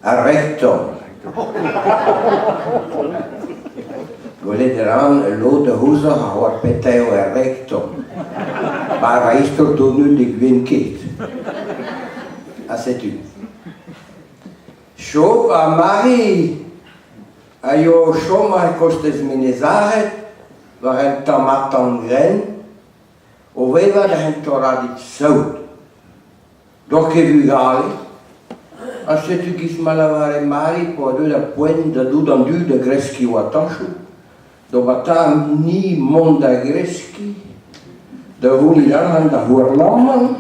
a rectum. Volete l'autre hose har petteo a rectum. Maar is toch door nu die gwin kit. Assetu. Zo, a Marie, a jo zo maar kostes minizare, waar een tomatan gren, o veva de hen toradit zout. Doch che vi gali, assetu kis malavare Marie, po adu da puen da du dan du de greski watashu, do batam ni monda greski, de huni dan da hurlaman,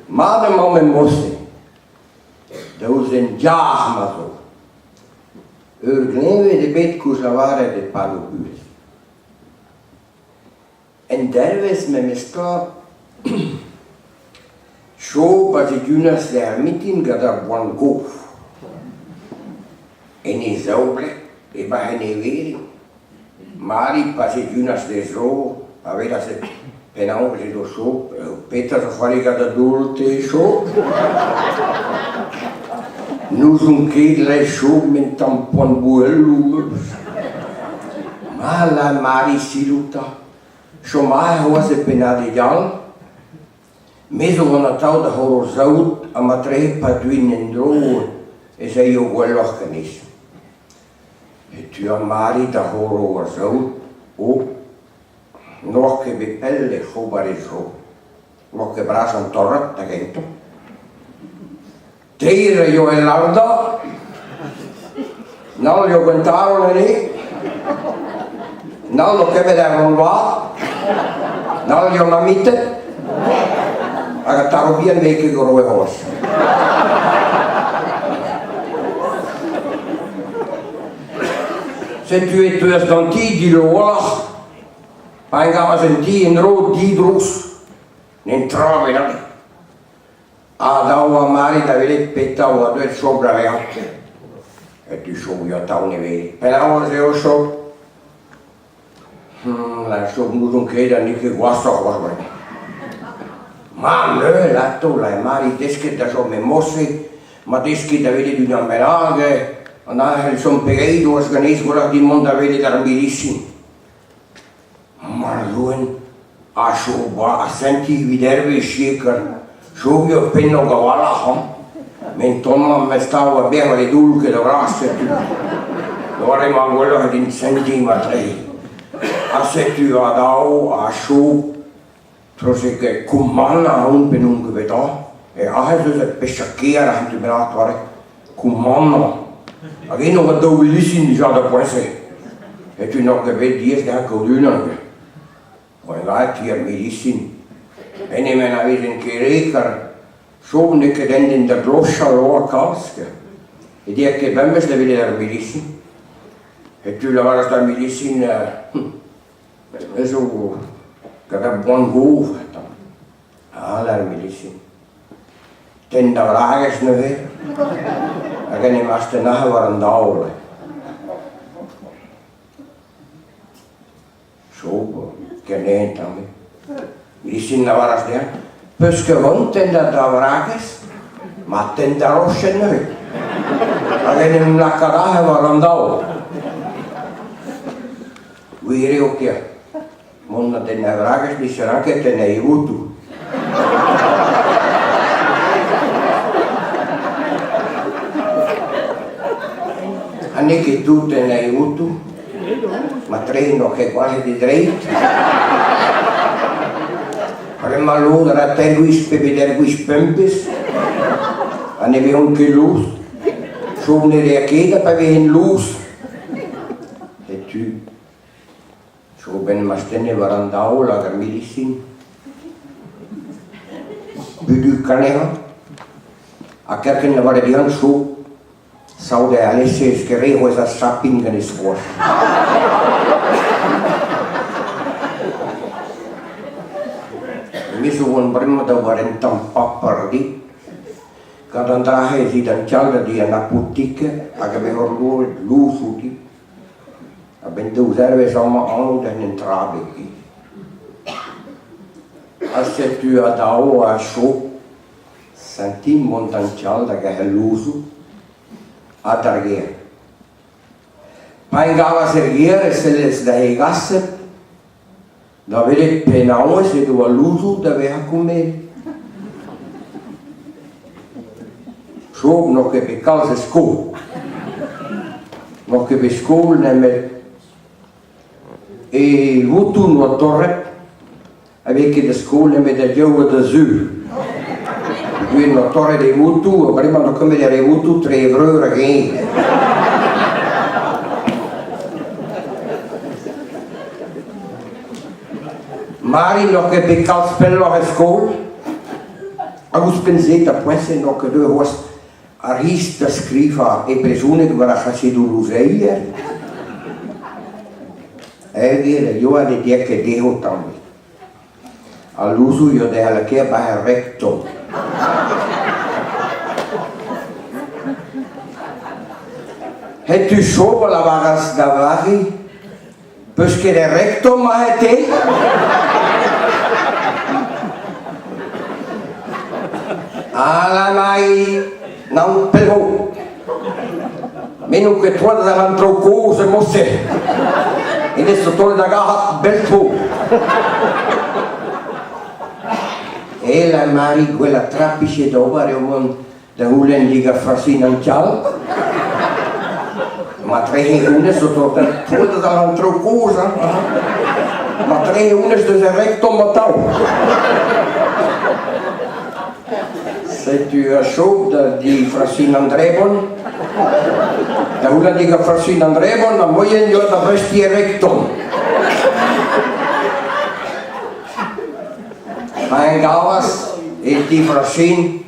maar de man met mosse. Dat is een jaag maar zo. Urgneven de beetkoezaware de palubues. En derwijs met meska, zo pas ik junas de hermitin gada buon goof. En in zoublik, ik ben geen weer. Maar ik pas ik junas de zo, weet dat ze penau se do zo, Peter zo fari gada dulte zo. Nu sunt cheile șob men tampon buelul. Ma la mari siluta. Šo mai hose penade jal. Meso vona tau da horo zaut ama tre paduin en droor. E se io quelloch canis. E tu a mari da horo zaut. O nog che bepelle schobare zo. Nog che brasan torrat da gento. Teire io e l'arda, non io contarono lì, non lo che vedevano là, non io mamite, agattaro via me che groe cose. Se tu e tu es danti di l'ola, pangava senti in ro di drus, ne trovi là. Adau mari da vele petau a due sopra le acque e tu so io tau ne vedi però se io so la so non creda ni che guasto cosa ma ne la tu la mari desche da so me mosse ma desche da vedi di una meraghe andare son pereido organismo la di mondo vedi da bellissimo ma lui a so ba a senti vedervi shaker. Zo io penno gavalla, mentre mi stavo bene le dulche da grasse, dovremmo quello che in centimetri. A se tu adau a su, trosse che comanda un penunque vedo, e a se se pesciacchiera anche per attuare, comanda. A che non va dove lì si già da poese, e tu non che vedi che anche una, poi là ti è medicina. En ik ben alweer een keer reker, zo'n dikke dend in de glosja loa kaske. En die heb ik bembes de willen daar medicijn. En toen was dat medicijn, zo, ik heb bon hoofd. Ah, daar medicijn. Ten de vraag is nog weer. Ik heb hem als de nacht waren dauwen. Zo, ik heb niet aan me. Medicina la varas de Pöske vont tenda da vrages, ma tenda roše noi. Agenim la carahe varandau. Uiri okia. Monna tenda vrages ni seranke tena ivutu. Anche tu tena ivutu. Ma treno che quasi di dreit. Avremmo allora te guis per vedere guis pempis, a ne un che luz, su ne reacheda per vedere luz. E tu, su ben mastene varandau la garmilissin, budu caneha, a kerken la varedian su, saude alesse skereho esa sappingen is voor. Misuun prima da varentam pappardi, kad andrahe si dan chalda di ana putike, aga be horlor lusuti, a bendu serve sama anu den entrabeki. Asse tu adao a show, Sentim montancial da Gaheluso a Targhia. Paingava serghiere se les da Hegasse, da vede penau se do aluso da veha come. Schob noch che per causa school. Noch che per school nemmel e vutu no torre avete da school nemmel da gioco da zu. Qui no torre dei vutu, prima non come dei vutu 3 euro che. Mari nog che per causa spello a school. Agus pensate può essere nog che due host a rista scriva e persone che vanno a fare l'useia e dire io ho di dire che devo tammi all'uso io devo che va recto e tu so la vagas da vari perché il recto ma è te alla mai non però meno che tu davanti a cose mosse e adesso torna da gara bel po' e la mari quella trappice dopo da hulen liga farsi non ciao ma 3 unes sotto torna davanti a cosa ma 3 unes de recto matau se tu as chaud di Francine Andrebon, da una di Francine Andrebon, la moglie io da vesti rectum. Ein Gauas e di Francine.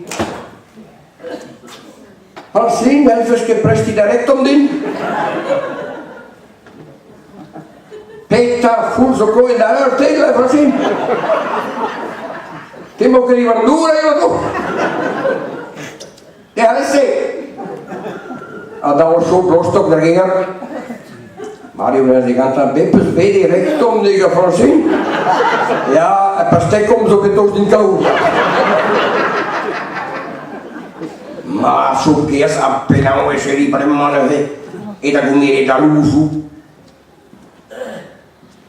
Francine, helfes che presti da rectum din? Peter, fulso coi da artella, Francine. Temo che rivardura io tu. E adesso andavo su prosto per dire Mario mi ha detto Beppes vedi rectum di Francine ja per te kom so che tu in causa ma su che appena non si ripremano e da come da l'uso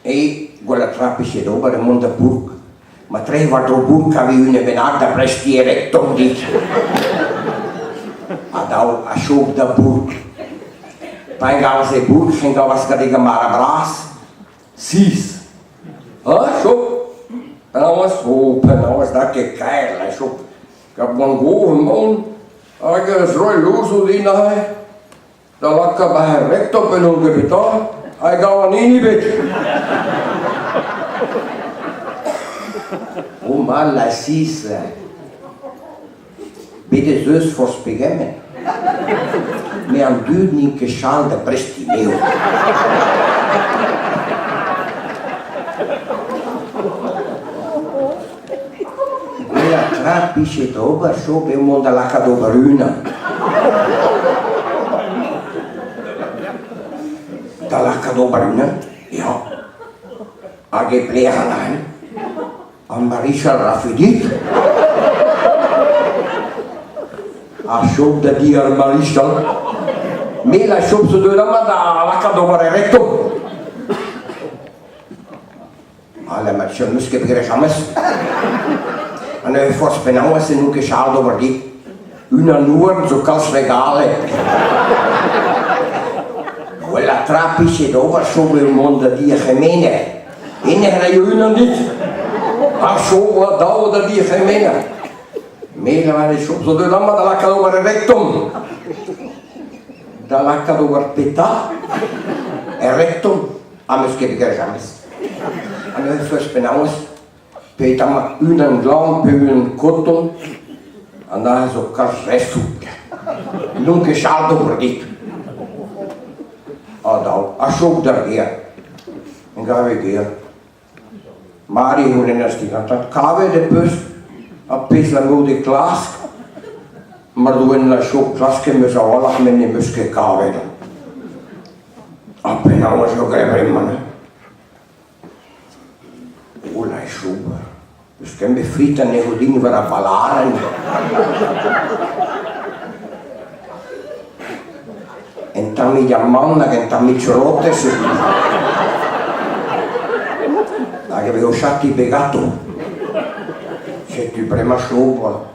e quella trappice dopo da Montaburg ma 3-4 burg avevi una benata presti rectum dit adau a show da burg paingava se burg chegava as cadega marabras sis show penawas da que cair show capwango mon aga zroi luso di nai da lakka ba recto pelo gebita ai gawanini bet o mal la sis bitte zus voor spiegemen me aan duur niet geschaal de prestineo quella trappice dober so per un mondo la cadoberuna da la cadoberuna ja a geplehan an Marisa Rafidit a shop da di Marisa me la shop su due dama da la cadovare recto alla Marisa nu che per james an eu fos penau se nu che schal dover di una nur so calz regale quella trappice dover so per il mondo di gemene in era io non dit a so da di gemene me la vale so due dama da la cadovare rectum da la cadovare peta e rectum a me che per james an eu fos penau pe tama unan glam pe un cotton andava so carresso non che saldo per dit adau a show da via en gave via Mari hun nastigata cave de pus a pes la go de klas maar doen la show klas che me sa wala me ne muske cave appena was so greve man ola super perché mi fritta nei codini per ballare. Entrambi di ammonna che entrambi ciolotte se... che avevo sciatti piegato. Se ti prema sopra,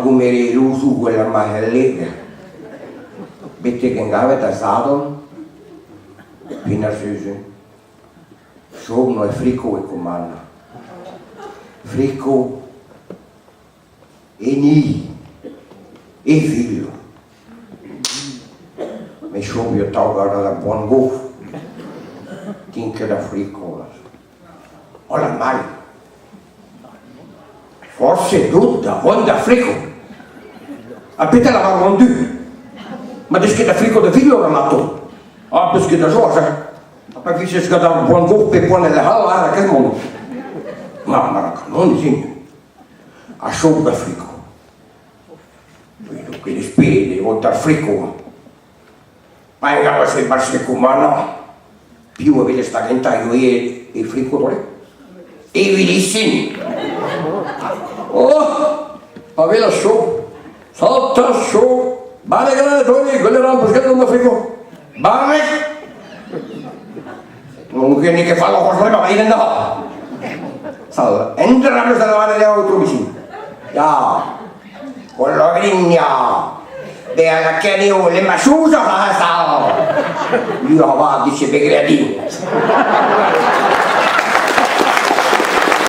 come eri l'uso quella macellega. Vedi che avete stato? Fino a se sono e frico e comanda. Frico e ni e figlio. Mi sono io tolgo da buon goffo. Tinche da frico. Ho la mano. Forse tutta, quando frico. Appena la mano tu. Ma dice da frico da figlio non nato. Ah, perché da cosa? Ma dice che da buon goffo e buone le halla, che mondo. Ma non disegno. A sopra frico. Vedo che le spede, volta al frico. Ma in gamba se parse come no. Più avete staccato io e frico e vilissimi. Oh, aveva su, salta su, bane granatori, quelle rampe che non frigo. Bane! Non che ne che fa la cosa, ma io no. Salve, entrano a lavare le auto vicino. Ja, con la grigna. Della che ne ho le masciusa fa sta. Io va dice begredino.